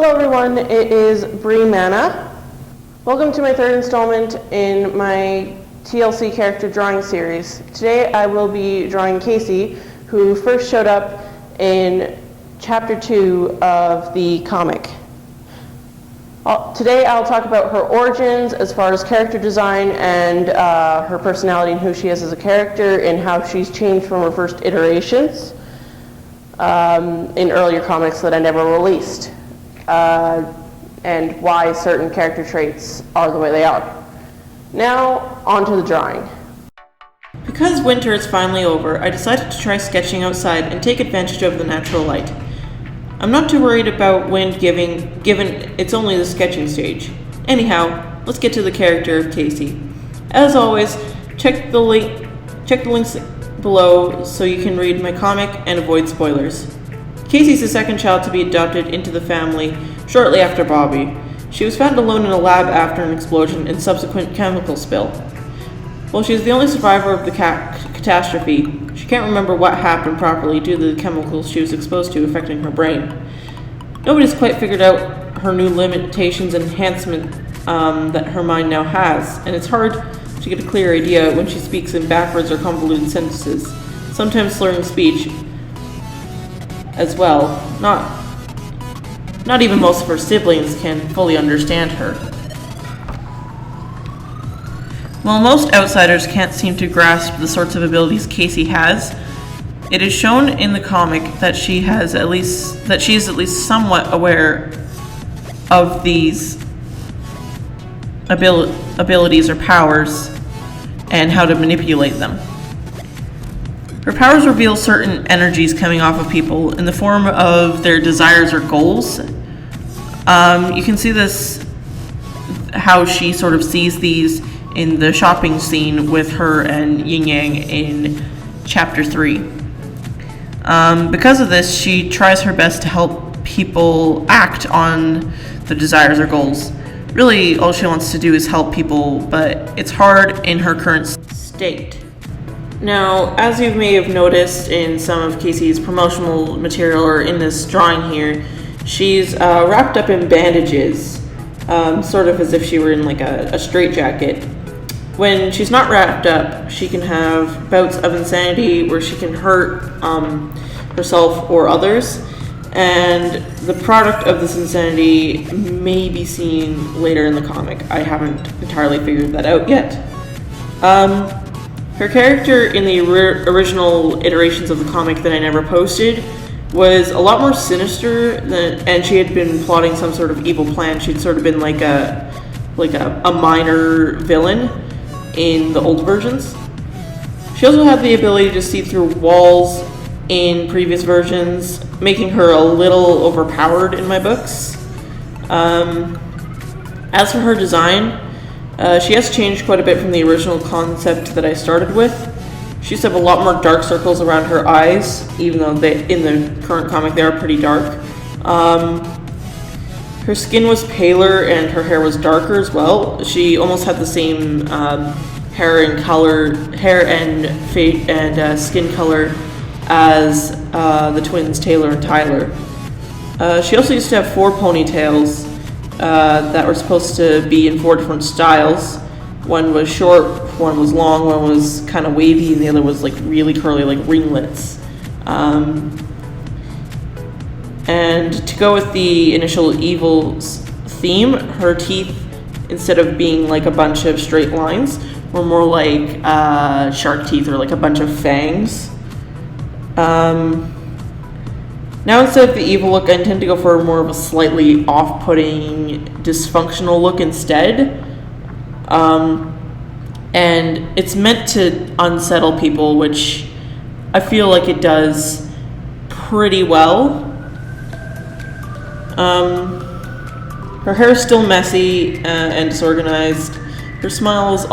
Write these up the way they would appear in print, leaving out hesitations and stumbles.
Hello everyone, it is Bree Mana. Welcome to my third installment in my TLC character drawing series. Today I will be drawing Casey, who first showed up in chapter 2 of the comic. Today I'll talk about her origins as far as character design and her personality and who she is as a character and how she's changed from her first iterations in earlier comics that I never released. And why certain character traits are the way they are. Now, on to the drawing. Because winter is finally over, I decided to try sketching outside and take advantage of the natural light. I'm not too worried about wind given it's only the sketching stage. Anyhow, let's get to the character of Casey. As always, check the links below so you can read my comic and avoid spoilers. Casey's the second child to be adopted into the family shortly after Bobby. She was found alone in a lab after an explosion and subsequent chemical spill. While she is the only survivor of the catastrophe, she can't remember what happened properly due to the chemicals she was exposed to affecting her brain. Nobody's quite figured out her new limitations and enhancement that her mind now has, and it's hard to get a clear idea when she speaks in backwards or convoluted sentences, sometimes slurring speech as well. Not even most of her siblings can fully understand her. While most outsiders can't seem to grasp the sorts of abilities Casey has, it is shown in the comic that she is at least somewhat aware of these abilities or powers and how to manipulate them. Her powers reveal certain energies coming off of people in the form of their desires or goals. You can see this, how she sort of sees these in the shopping scene with her and Yin Yang in chapter 3. Because of this, she tries her best to help people act on the desires or goals. Really, all she wants to do is help people, but it's hard in her current state. Now, as you may have noticed in some of Casey's promotional material or in this drawing here, she's wrapped up in bandages, sort of as if she were in like a straitjacket. When she's not wrapped up, she can have bouts of insanity where she can hurt herself or others, and the product of this insanity may be seen later in the comic. I haven't entirely figured that out yet. Her character in the original iterations of the comic that I never posted was a lot more sinister and she had been plotting some sort of evil plan. She'd sort of been like a minor villain in the old versions. She also had the ability to see through walls in previous versions, making her a little overpowered in my books. As for her design, she has changed quite a bit from the original concept that I started with. She used to have a lot more dark circles around her eyes, even though in the current comic they are pretty dark. Her skin was paler and her hair was darker as well. She almost had the same hair and skin color as the twins Taylor and Tyler. She also used to have 4 ponytails that were supposed to be in 4 different styles. One was short, one was long, one was kind of wavy, and the other was like really curly, like ringlets. And to go with the initial evil theme, her teeth, instead of being like a bunch of straight lines, were more like shark teeth or like a bunch of fangs. Now instead of the evil look, I intend to go for more of a slightly off-putting, dysfunctional look instead. And it's meant to unsettle people, which I feel like it does pretty well. Her hair is still messy and disorganized. Her smile is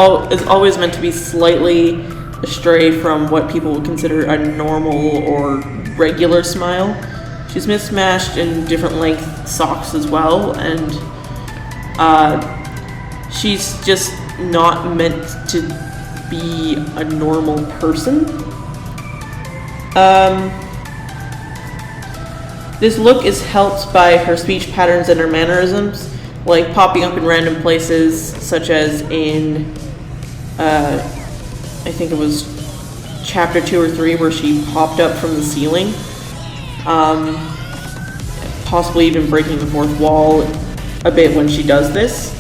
always meant to be slightly astray from what people would consider a normal or regular smile. She's mismatched in different length socks as well, and she's just not meant to be a normal person. This look is helped by her speech patterns and her mannerisms, like popping up in random places, such as in, I think it was chapter 2 or 3, where she popped up from the ceiling, possibly even breaking the fourth wall a bit when she does this.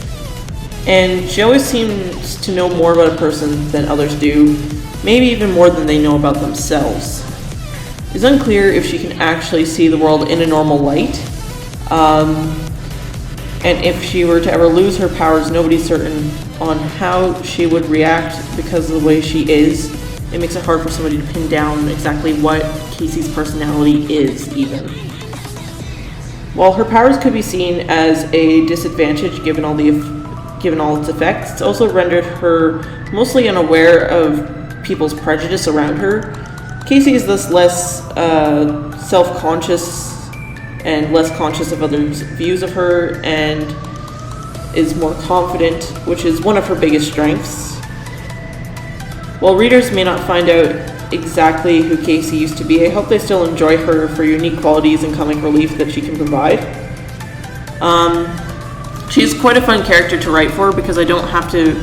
And she always seems to know more about a person than others do, maybe even more than they know about themselves. It's unclear if she can actually see the world in a normal light, and if she were to ever lose her powers, nobody's certain on how she would react because of the way she is. It makes it hard for somebody to pin down exactly what Casey's personality is, even. While her powers could be seen as a disadvantage given all its effects, it's also rendered her mostly unaware of people's prejudice around her. Casey is thus less self-conscious and less conscious of others' views of her, and is more confident, which is one of her biggest strengths. While readers may not find out exactly who Casey used to be, I hope they still enjoy her for unique qualities and comic relief that she can provide. She's quite a fun character to write for because I don't have to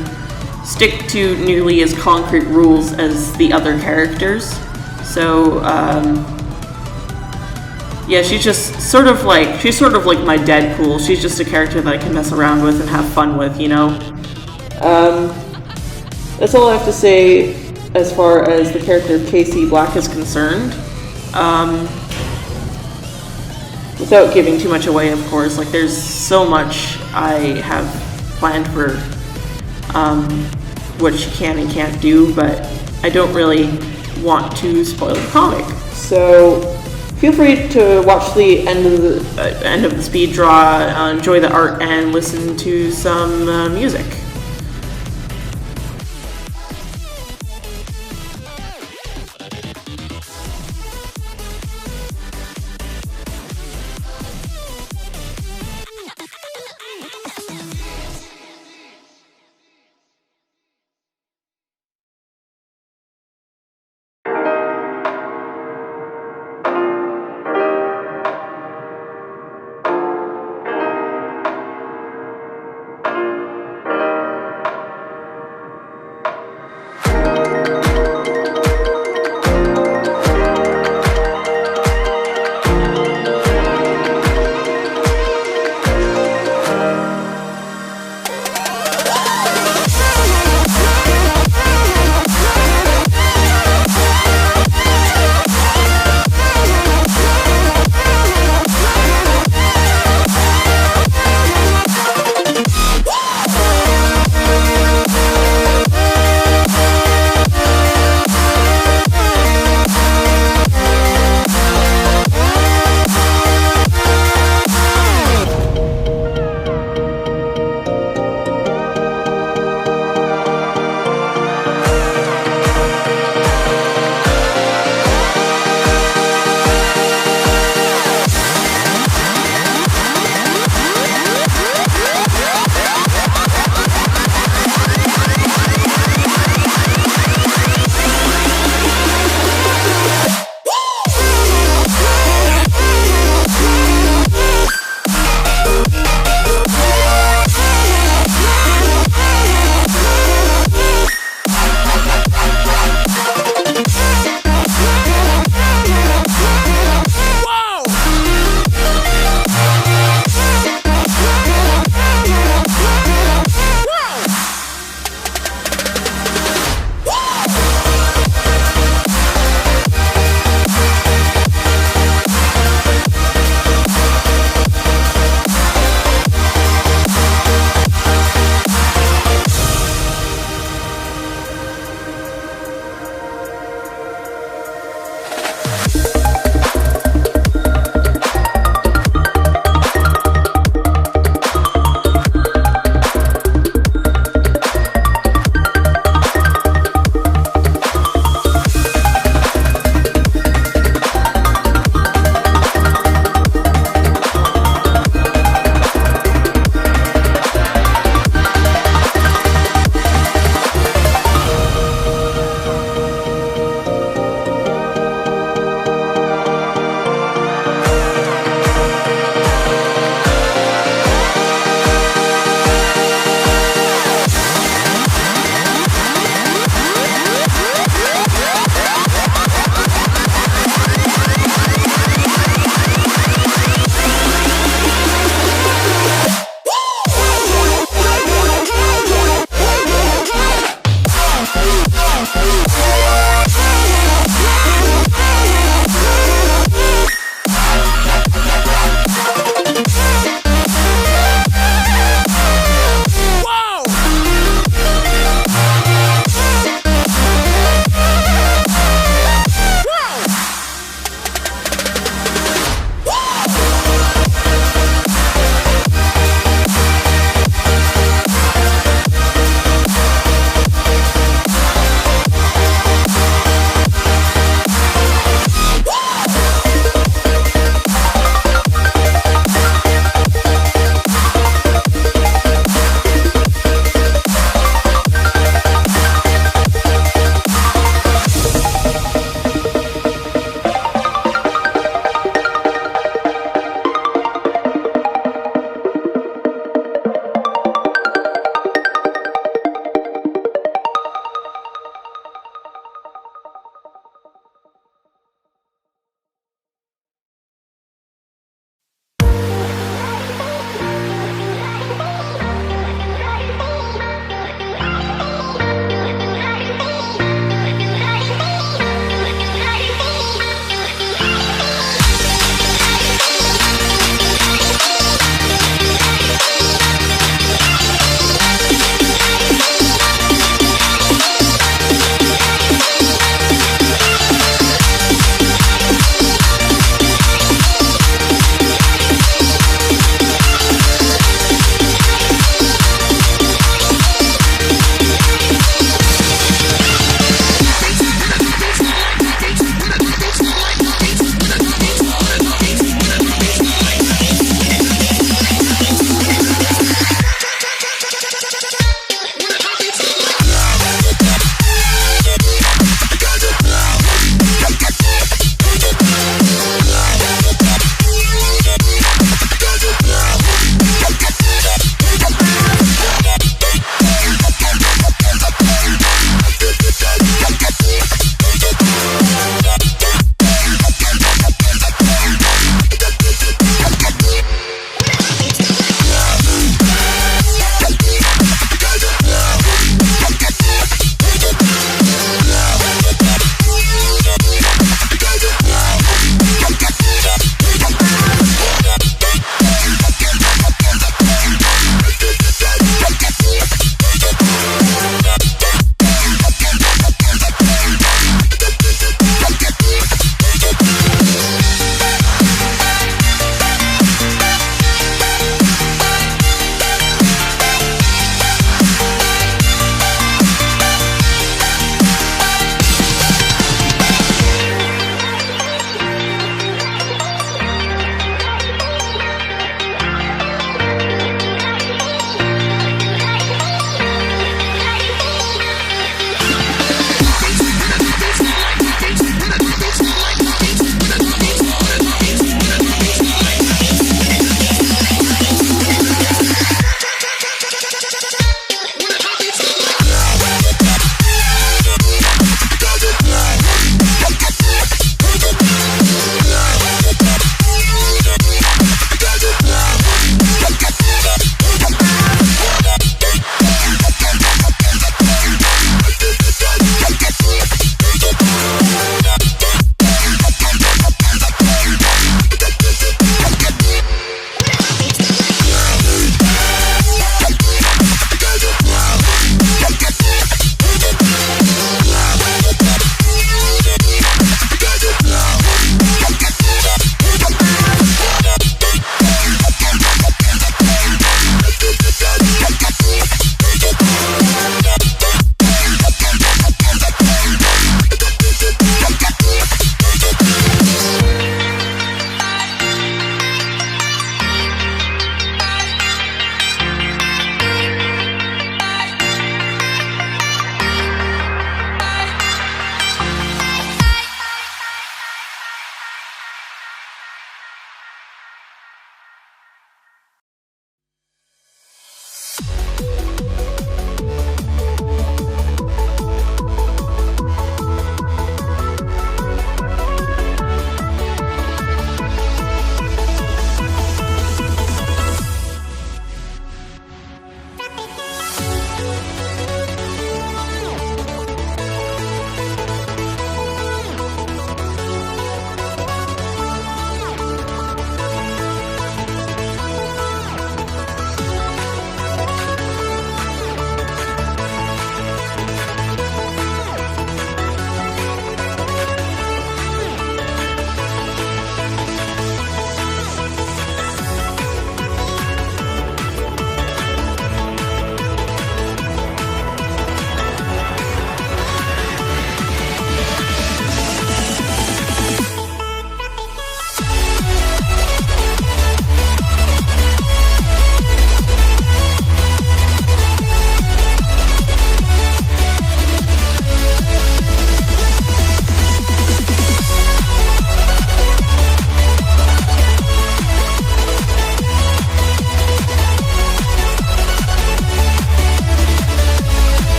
stick to nearly as concrete rules as the other characters. So, yeah, she's sort of like my Deadpool. She's just a character that I can mess around with and have fun with, you know? That's all I have to say as far as the character of Casey Black is concerned. Without giving too much away, of course. Like, there's so much I have planned for what she can and can't do, but I don't really want to spoil the comic. So feel free to watch the end of the speed draw, enjoy the art, and listen to some music.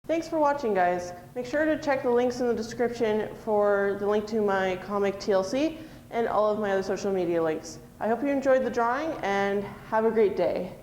Thanks for watching, guys. Make sure to check the links in the description for the link to my comic TLC and all of my other social media links. I hope you enjoyed the drawing and have a great day.